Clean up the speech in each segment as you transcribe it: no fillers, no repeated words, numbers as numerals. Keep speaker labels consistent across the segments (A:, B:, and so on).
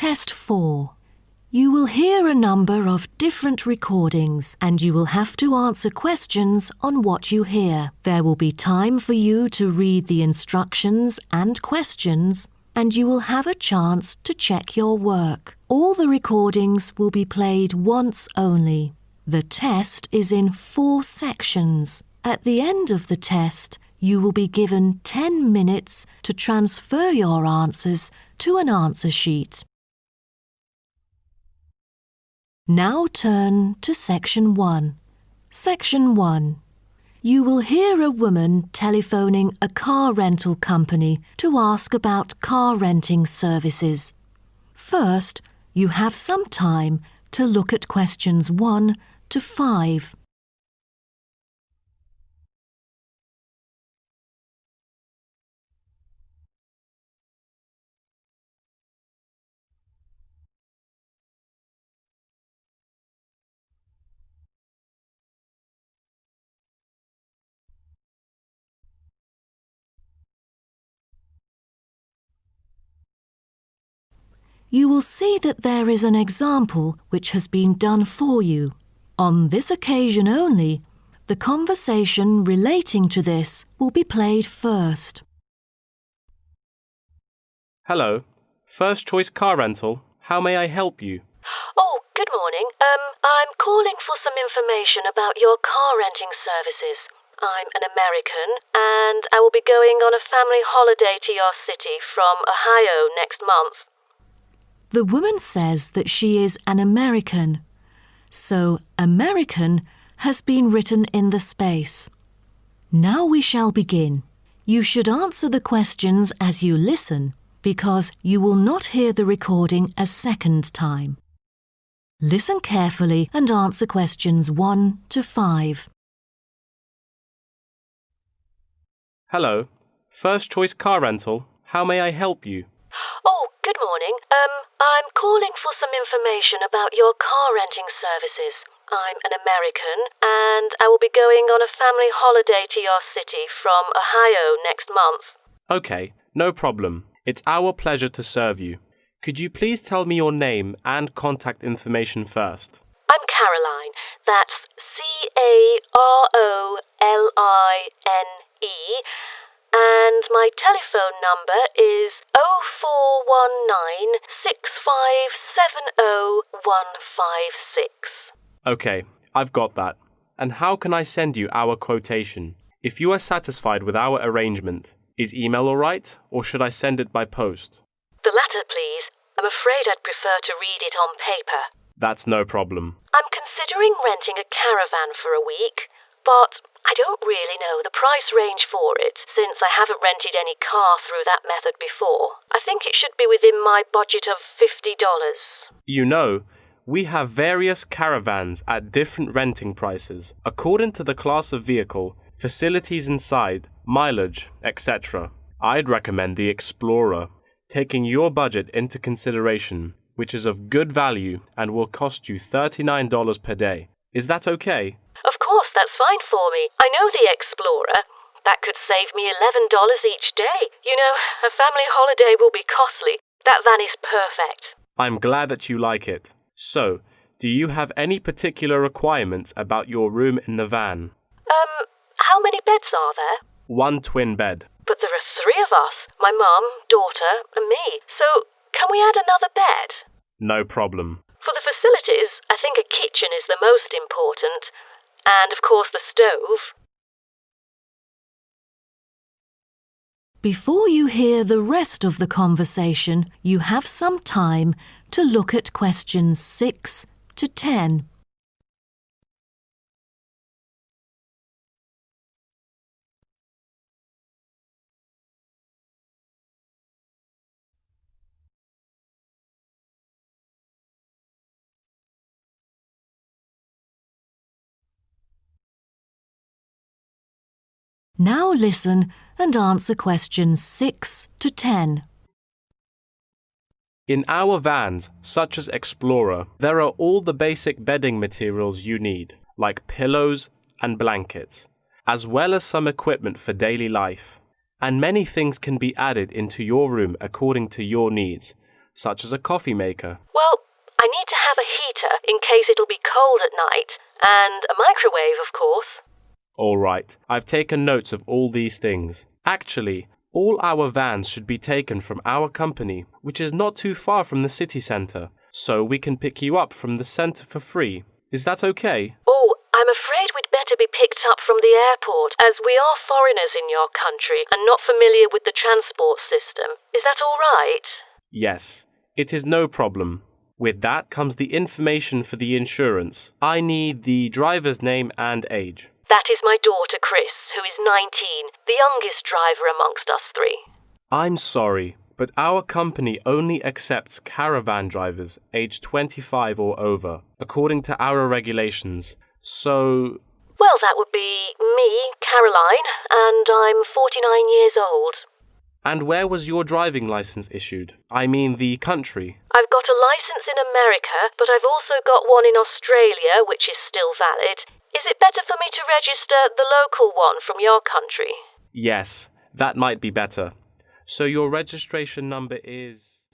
A: Test 4. You will hear a number of different recordings and you will have to answer questions on what you hear. There will be time for you to read the instructions and questions, and you will have a chance to check your work. All the recordings will be played once only. The test is in 4 sections. At the end of the test, you will be given 10 minutes to transfer your answers to an answer sheet. Now turn to Section 1. Section 1. You will hear a woman telephoning a car rental company to ask about car renting services. First, you have some time to look at questions 1 to 5. You will see that there is an example which has been done for you. On this occasion only, the conversation relating to this will be played first.
B: Hello, First Choice Car Rental. How may I help you?
A: Oh, good morning. I'm calling for some information about your car renting services. I'm an American and I will be going on a family holiday to your city from Ohio next month. The woman says that she is an American, so American has been written in the space. Now we shall begin. You should answer the questions as you listen, because you will not hear the recording a second time. Listen carefully and answer questions 1 to 5.
B: Hello, First Choice Car Rental. How may I help you?
A: Oh, good morning. I'm calling for some information about your car renting services. I'm an American and I will be going on a family holiday to your city from Ohio next month.
B: Okay, no problem. It's our pleasure to serve you. Could you please tell me your name and contact information first?
A: I'm Caroline. That's Caroline. And my telephone number is 0419 6570156.
B: Okay, I've got that. And how can I send you our quotation? If you are satisfied with our arrangement, is email all right, or should I send it by post?
A: The latter, please. I'm afraid I'd prefer to read it on paper.
B: That's no problem.
A: I'm considering renting a caravan for a week, but I don't really know the price range for it, since I haven't rented any car through that method before. I think it should be within my budget of $50.
B: You know, we have various caravans at different renting prices, according to the class of vehicle, facilities inside, mileage, etc. I'd recommend the Explorer, taking your budget into consideration, which is of good value and will cost you $39 per day. Is that okay?
A: Of course, that's fine for me. I know the Explorer. That could save me $11 each day. You know, a family holiday will be costly. That van is perfect.
B: I'm glad that you like it. So, do you have any particular requirements about your room in the van?
A: How many beds are there?
B: 1 twin bed.
A: But there are 3 of us. My mum, daughter, and me. So, can we add another bed?
B: No problem.
A: For the facilities, I think a kitchen is the most important. And, of course, the stove. Before you hear the rest of the conversation, you have some time to look at questions 6 to 10. Now listen and answer questions 6 to 10.
B: In our vans, such as Explorer, there are all the basic bedding materials you need, like pillows and blankets, as well as some equipment for daily life. And many things can be added into your room according to your needs, such as a coffee maker.
A: Well, I need to have a heater in case it'll be cold at night, and a microwave, of course.
B: All right, I've taken notes of all these things. Actually, all our vans should be taken from our company, which is not too far from the city centre, so we can pick you up from the centre for free. Is that okay?
A: Oh, I'm afraid we'd better be picked up from the airport, as we are foreigners in your country and not familiar with the transport system. Is that all right?
B: Yes, it is no problem. With that comes the information for the insurance. I need the driver's name and age.
A: That is my daughter, Chris, who is 19, the youngest driver amongst us three.
B: I'm sorry, but our company only accepts caravan drivers aged 25 or over, according to our regulations. So...
A: Well, that would be me, Caroline, and I'm 49 years old.
B: And where was your driving license issued? I mean the country.
A: I've got a license in America, but I've also got one in Australia, which is still valid. Is it better for me to register the local one from your country?
B: Yes, that might be better. So your registration number is...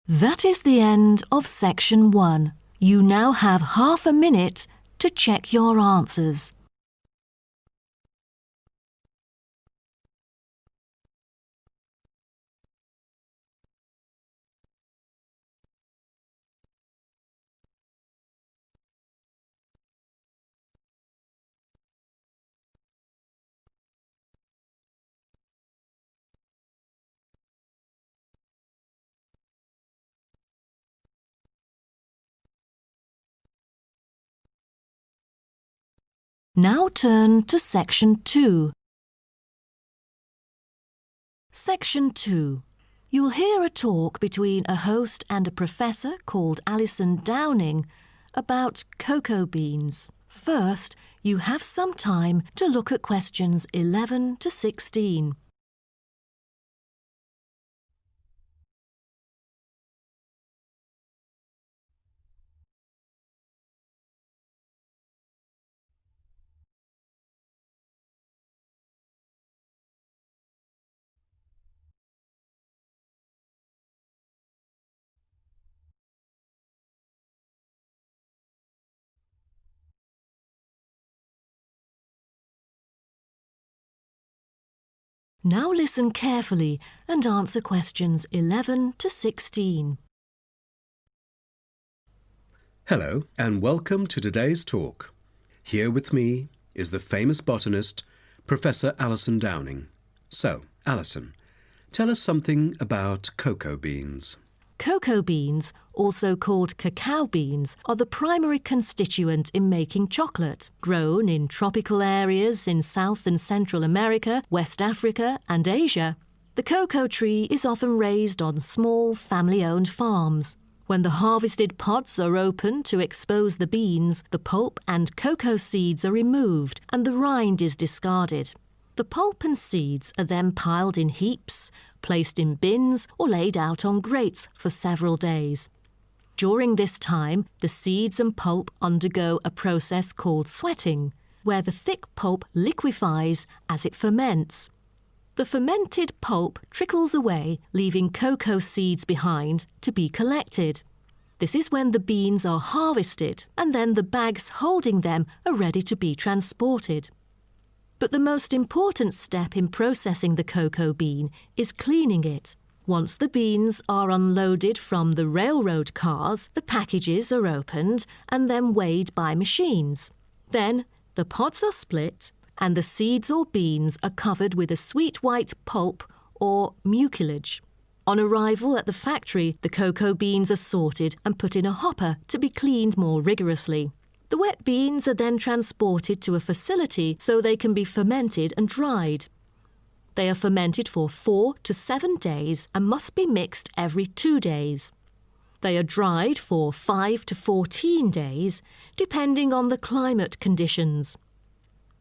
C: That is the end of section 1. You now have half a minute to check your answers. Now turn to Section 2. Section 2. You'll hear a talk between a host and a professor called Alison Downing about cocoa beans. First, you have some time to look at questions 11 to 16. Now listen carefully and answer questions 11 to 16.
D: Hello and welcome to today's talk. Here with me is the famous botanist, Professor Alison Downing. So, Alison, tell us something about cocoa beans.
C: Cocoa beans, also called cacao beans, are the primary constituent in making chocolate, grown in tropical areas in South and Central America, West Africa and Asia. The cocoa tree is often raised on small family-owned farms. When the harvested pods are opened to expose the beans, the pulp and cocoa seeds are removed and the rind is discarded. The pulp and seeds are then piled in heaps, placed in bins or laid out on grates for several days. During this time, the seeds and pulp undergo a process called sweating, where the thick pulp liquefies as it ferments. The fermented pulp trickles away, leaving cocoa seeds behind to be collected. This is when the beans are harvested, and then the bags holding them are ready to be transported. But the most important step in processing the cocoa bean is cleaning it. Once the beans are unloaded from the railroad cars, the packages are opened and then weighed by machines. Then the pods are split and the seeds or beans are covered with a sweet white pulp or mucilage. On arrival at the factory, the cocoa beans are sorted and put in a hopper to be cleaned more rigorously. The wet beans are then transported to a facility so they can be fermented and dried. They are fermented for 4 to 7 days and must be mixed every 2 days. They are dried for 5 to 14 days, depending on the climate conditions.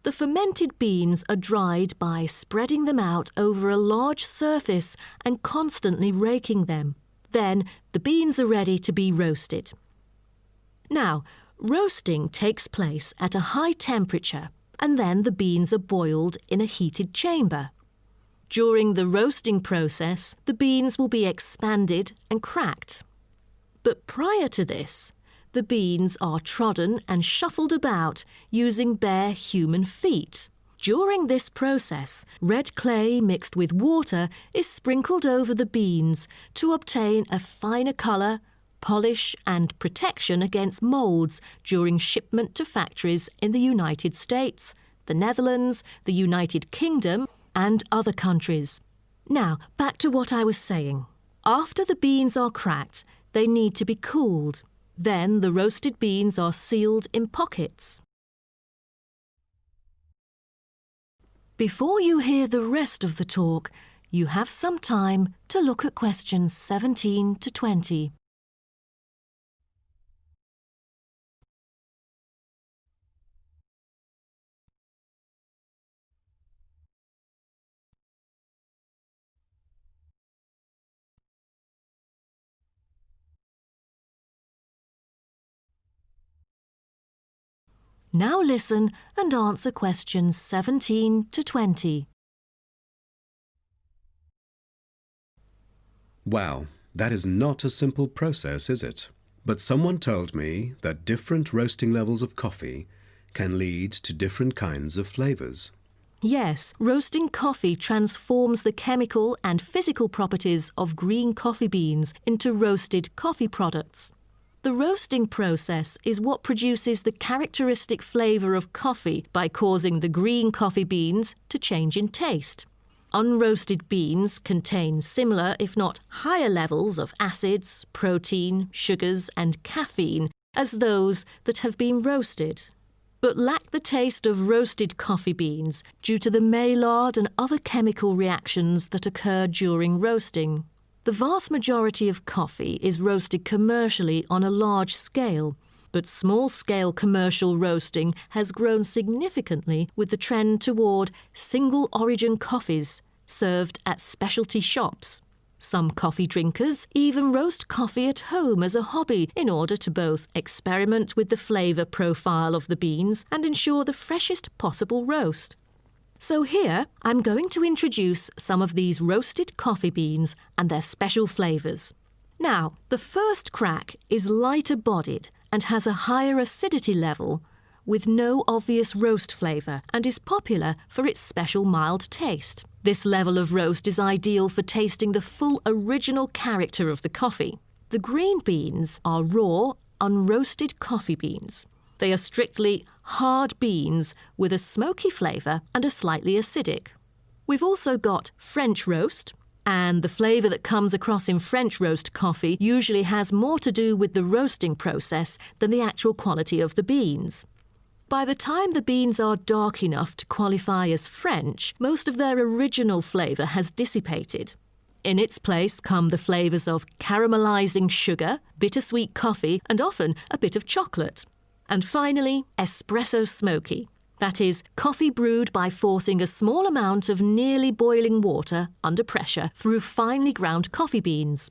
C: The fermented beans are dried by spreading them out over a large surface and constantly raking them. Then the beans are ready to be roasted. Now, roasting takes place at a high temperature, and then the beans are boiled in a heated chamber. During the roasting process, the beans will be expanded and cracked. But prior to this, the beans are trodden and shuffled about using bare human feet. During this process, red clay mixed with water is sprinkled over the beans to obtain a finer colour, polish and protection against moulds during shipment to factories in the United States, the Netherlands, the United Kingdom and other countries. Now, back to what I was saying. After the beans are cracked, they need to be cooled. Then the roasted beans are sealed in pockets. Before you hear the rest of the talk, you have some time to look at questions 17 to 20. Now listen and answer questions 17 to 20.
D: Wow, that is not a simple process, is it? But someone told me that different roasting levels of coffee can lead to different kinds of flavours.
C: Yes, roasting coffee transforms the chemical and physical properties of green coffee beans into roasted coffee products. The roasting process is what produces the characteristic flavour of coffee by causing the green coffee beans to change in taste. Unroasted beans contain similar, if not higher levels of acids, protein, sugars and caffeine as those that have been roasted, but lack the taste of roasted coffee beans due to the Maillard and other chemical reactions that occur during roasting. The vast majority of coffee is roasted commercially on a large scale, but small-scale commercial roasting has grown significantly with the trend toward single-origin coffees served at specialty shops. Some coffee drinkers even roast coffee at home as a hobby in order to both experiment with the flavour profile of the beans and ensure the freshest possible roast. So here, I'm going to introduce some of these roasted coffee beans and their special flavours. Now, the first crack is lighter bodied and has a higher acidity level with no obvious roast flavour and is popular for its special mild taste. This level of roast is ideal for tasting the full original character of the coffee. The green beans are raw, unroasted coffee beans. They are strictly hard beans with a smoky flavour and are slightly acidic. We've also got French roast, and the flavour that comes across in French roast coffee usually has more to do with the roasting process than the actual quality of the beans. By the time the beans are dark enough to qualify as French, most of their original flavour has dissipated. In its place come the flavours of caramelising sugar, bittersweet coffee, and often a bit of chocolate. And finally, espresso smoky. That is, coffee brewed by forcing a small amount of nearly boiling water under pressure through finely ground coffee beans.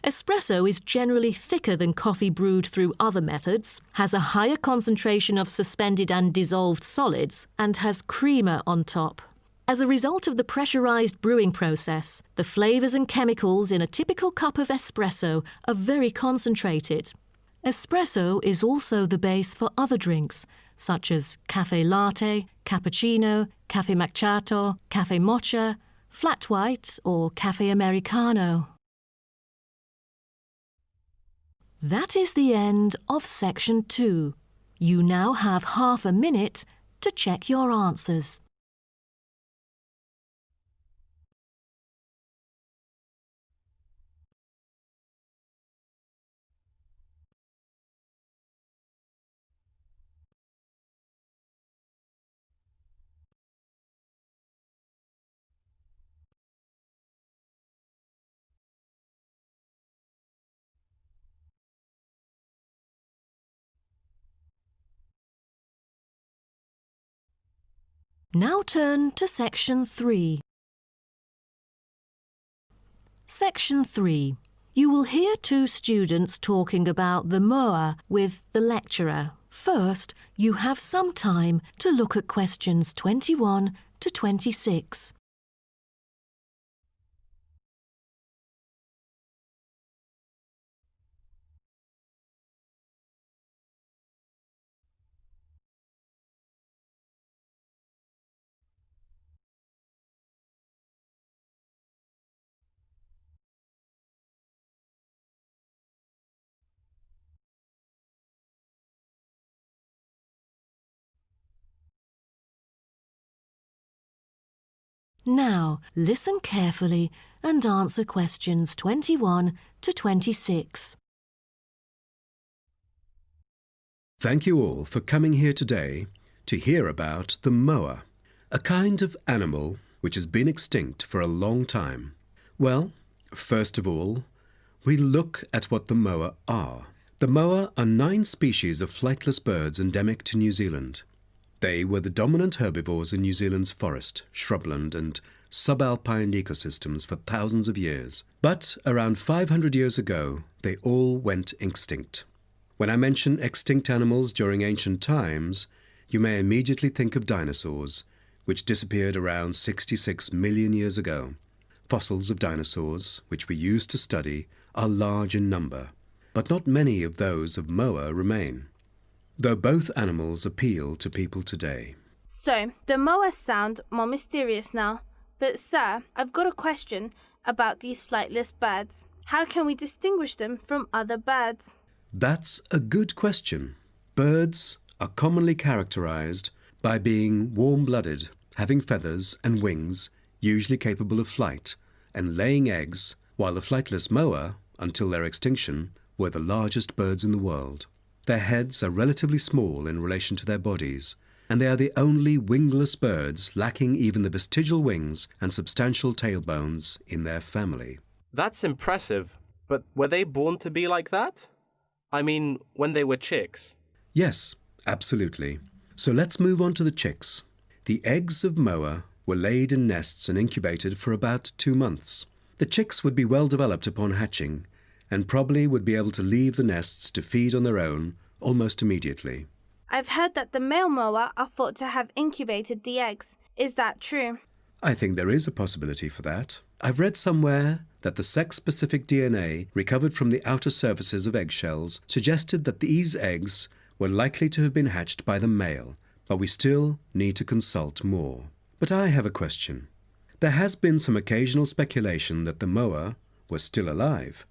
C: Espresso is generally thicker than coffee brewed through other methods, has a higher concentration of suspended and dissolved solids, and has creamer on top. As a result of the pressurised brewing process, the flavours and chemicals in a typical cup of espresso are very concentrated. Espresso is also the base for other drinks, such as cafe latte, cappuccino, cafe macchiato, cafe mocha, flat white or cafe americano. That is the end of section 2. You now have half a minute to check your answers. Now turn to section 3. Section 3. You will hear two students talking about the moa with the lecturer. First, you have some time to look at questions 21 to 26. Now, listen carefully and answer questions 21 to 26.
D: Thank you all for coming here today to hear about the moa, a kind of animal which has been extinct for a long time. Well, first of all, we look at what the moa are. The moa are 9 species of flightless birds endemic to New Zealand. They were the dominant herbivores in New Zealand's forest, shrubland and subalpine ecosystems for thousands of years. But around 500 years ago, they all went extinct. When I mention extinct animals during ancient times, you may immediately think of dinosaurs, which disappeared around 66 million years ago. Fossils of dinosaurs, which we use to study, are large in number, but not many of those of moa remain, though both animals appeal to people today.
E: So, the moas sound more mysterious now. But sir, I've got a question about these flightless birds. How can we distinguish them from other birds?
D: That's a good question. Birds are commonly characterized by being warm-blooded, having feathers and wings, usually capable of flight, and laying eggs, while the flightless moa, until their extinction, were the largest birds in the world. Their heads are relatively small in relation to their bodies, and they are the only wingless birds lacking even the vestigial wings and substantial tailbones in their family.
B: That's impressive, but were they born to be like that? I mean, when they were chicks.
D: Yes, absolutely. So let's move on to the chicks. The eggs of moa were laid in nests and incubated for about 2 months. The chicks would be well developed upon hatching, and probably would be able to leave the nests to feed on their own almost immediately.
E: I've heard that the male moa are thought to have incubated the eggs. Is that true?
D: I think there is a possibility for that. I've read somewhere that the sex-specific DNA recovered from the outer surfaces of eggshells suggested that these eggs were likely to have been hatched by the male, but we still need to consult more. But I have a question. There has been some occasional speculation that the moa were still alive,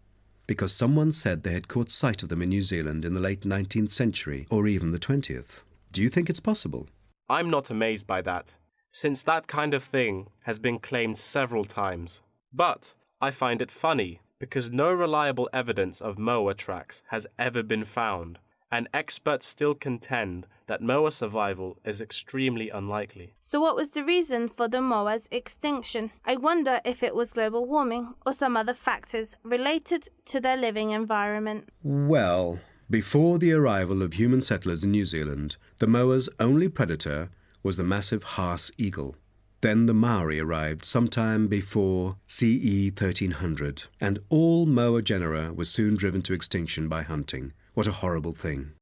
D: because someone said they had caught sight of them in New Zealand in the late 19th century or even the 20th. Do you think it's possible?
B: I'm not amazed by that, since that kind of thing has been claimed several times. But I find it funny, because no reliable evidence of moa tracks has ever been found, and experts still contend that moa survival is extremely unlikely.
E: So what was the reason for the moa's extinction? I wonder if it was global warming or some other factors related to their living environment.
D: Well, before the arrival of human settlers in New Zealand, the moa's only predator was the massive Haas eagle. Then the Maori arrived sometime before CE 1300, and all moa genera were soon driven to extinction by hunting. What a horrible thing.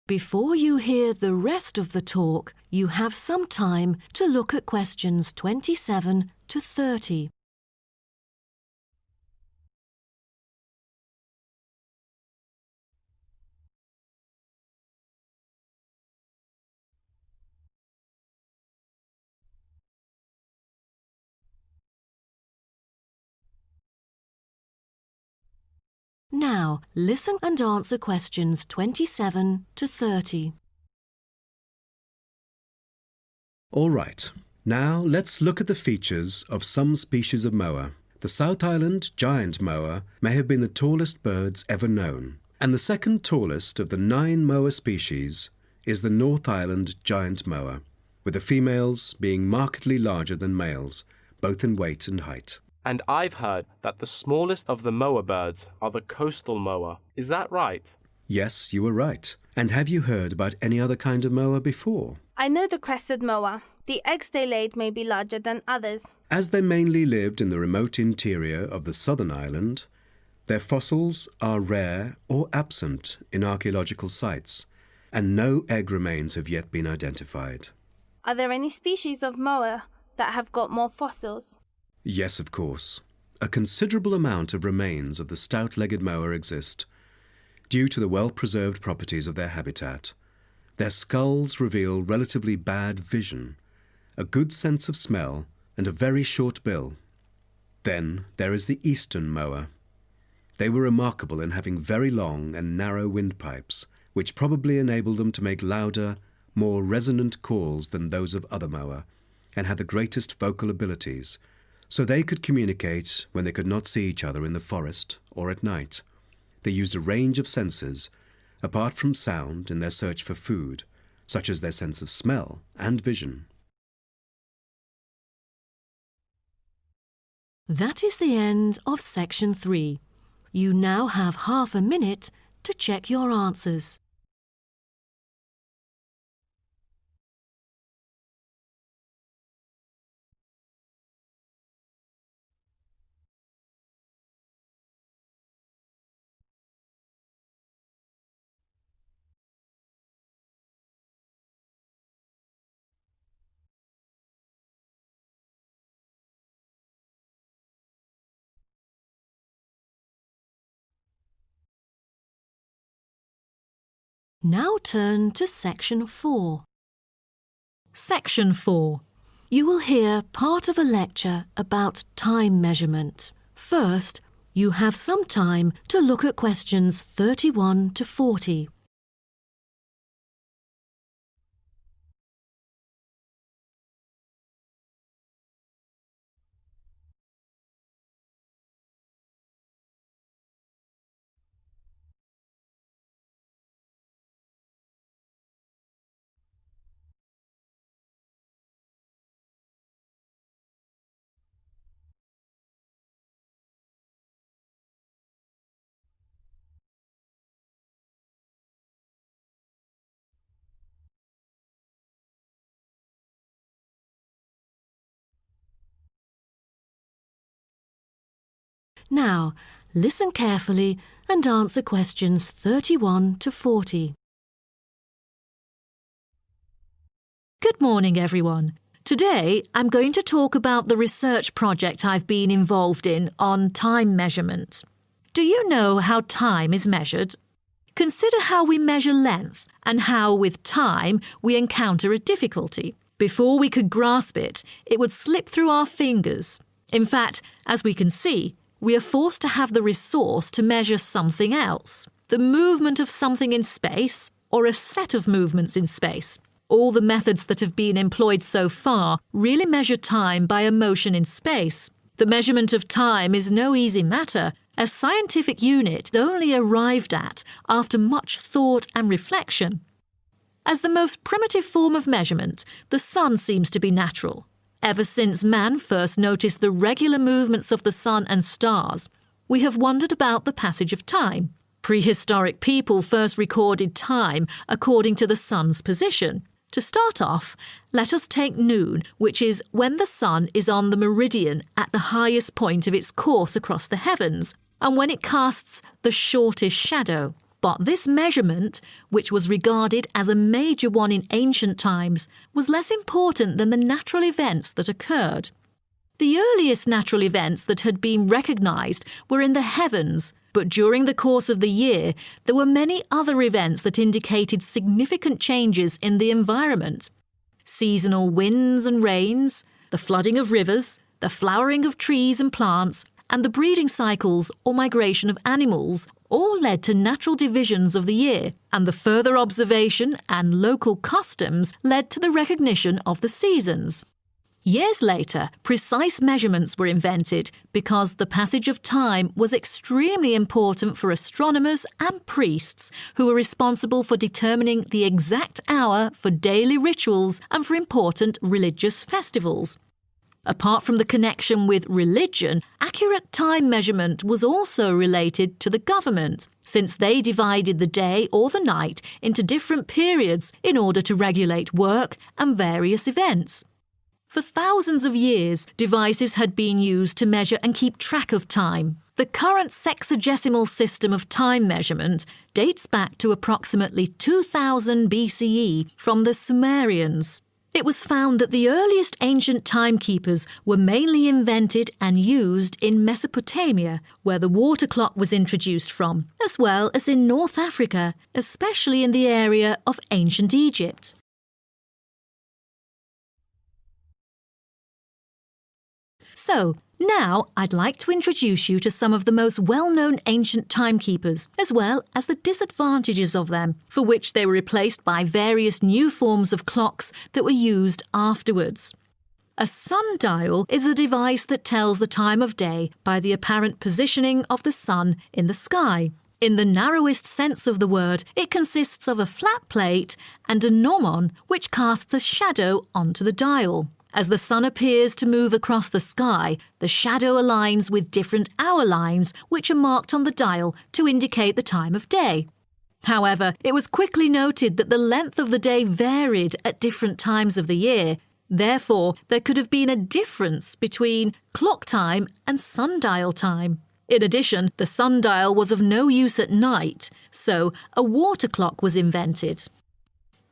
C: Before you hear the rest of the talk, you have some time to look at questions 27 to 30. Now, listen and answer questions 27 to 30.
D: All right, now let's look at the features of some species of moa. The South Island giant moa may have been the tallest birds ever known, and the second tallest of the 9 moa species is the North Island giant moa, with the females being markedly larger than males, both in weight and height.
B: And I've heard that the smallest of the moa birds are the coastal moa. Is that right?
D: Yes, you were right. And have you heard about any other kind of moa before?
E: I know the crested moa. The eggs they laid may be larger than others.
D: As they mainly lived in the remote interior of the southern island, their fossils are rare or absent in archaeological sites, and no egg remains have yet been identified.
E: Are there any species of moa that have got more fossils?
D: Yes, of course. A considerable amount of remains of the stout-legged moa exist, due to the well-preserved properties of their habitat. Their skulls reveal relatively bad vision, a good sense of smell, and a very short bill. Then there is the eastern moa. They were remarkable in having very long and narrow windpipes, which probably enabled them to make louder, more resonant calls than those of other Moa, and had the greatest vocal abilities, so they could communicate when they could not see each other in the forest or at night. They used a range of senses, apart from sound, in their search for food, such as their sense of smell and vision.
C: That is the end of section 3. You now have half a minute to check your answers. Now turn to section 4. Section 4. You will hear part of a lecture about time measurement. First, you have some time to look at questions 31 to 40. Now, listen carefully and answer questions 31 to 40. Good morning, everyone. Today, I'm going to talk about the research project I've been involved in on time measurement. Do you know how time is measured? Consider how we measure length and how, with time, we encounter a difficulty. Before we could grasp it, it would slip through our fingers. In fact, as we can see, we are forced to have the resource to measure something else, the movement of something in space or a set of movements in space. All the methods that have been employed so far really measure time by a motion in space. The measurement of time is no easy matter, a scientific unit only arrived at after much thought and reflection. As the most primitive form of measurement, the sun seems to be natural. Ever since man first noticed the regular movements of the sun and stars, we have wondered about the passage of time. Prehistoric people first recorded time according to the sun's position. To start off, let us take noon, which is when the sun is on the meridian at the highest point of its course across the heavens, and when it casts the shortest shadow. But this measurement, which was regarded as a major one in ancient times, was less important than the natural events that occurred. The earliest natural events that had been recognised were in the heavens, but during the course of the year, there were many other events that indicated significant changes in the environment. Seasonal winds and rains, the flooding of rivers, the flowering of trees and plants, and the breeding cycles or migration of animals all led to natural divisions of the year, and the further observation and local customs led to the recognition of the seasons. Years later, precise measurements were invented because the passage of time was extremely important for astronomers and priests who were responsible for determining the exact hour for daily rituals and for important religious festivals. Apart from the connection with religion, accurate time measurement was also related to the government, since they divided the day or the night into different periods in order to regulate work and various events. For thousands of years, devices had been used to measure and keep track of time. The current sexagesimal system of time measurement dates back to approximately 2000 BCE from the Sumerians. It was found that the earliest ancient timekeepers were mainly invented and used in Mesopotamia, where the water clock was introduced from, as well as in North Africa, especially in the area of ancient Egypt. So, now I'd like to introduce you to some of the most well-known ancient timekeepers, as well as the disadvantages of them, for which they were replaced by various new forms of clocks that were used afterwards. A sundial is a device that tells the time of day by the apparent positioning of the sun in the sky. In the narrowest sense of the word, it consists of a flat plate and a gnomon which casts a shadow onto the dial. As the sun appears to move across the sky, the shadow aligns with different hour lines which are marked on the dial to indicate the time of day. However, it was quickly noted that the length of the day varied at different times of the year. Therefore, there could have been a difference between clock time and sundial time. In addition, the sundial was of no use at night, so a water clock was invented.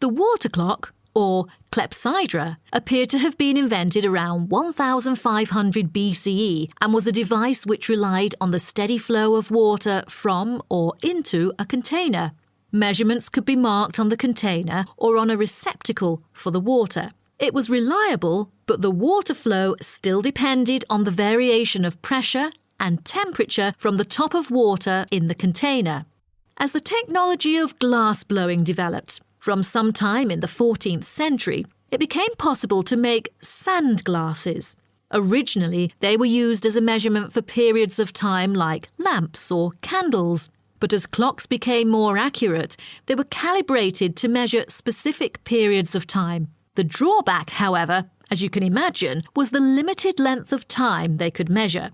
C: The water clock, or clepsydra, appeared to have been invented around 1500 BCE and was a device which relied on the steady flow of water from or into a container. Measurements could be marked on the container or on a receptacle for the water. It was reliable, but the water flow still depended on the variation of pressure and temperature from the top of water in the container. As the technology of glass blowing developed, from some time in the 14th century, it became possible to make sand glasses. Originally, they were used as a measurement for periods of time like lamps or candles. But as clocks became more accurate, they were calibrated to measure specific periods of time. The drawback, however, as you can imagine, was the limited length of time they could measure.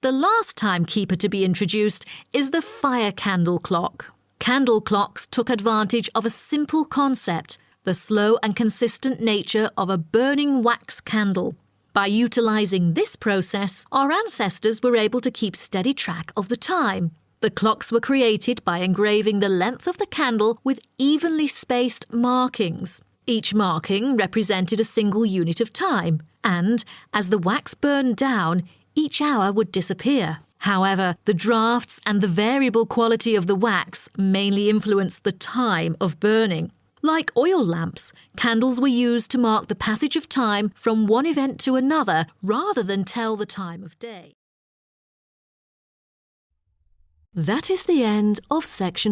C: The last timekeeper to be introduced is the fire candle clock. Candle clocks took advantage of a simple concept, the slow and consistent nature of a burning wax candle. By utilising this process, our ancestors were able to keep steady track of the time. The clocks were created by engraving the length of the candle with evenly spaced markings. Each marking represented a single unit of time, and as the wax burned down, each hour would disappear. However, the drafts and the variable quality of the wax mainly influenced the time of burning. Like oil lamps, candles were used to mark the passage of time from one event to another rather than tell the time of day. That is the end of section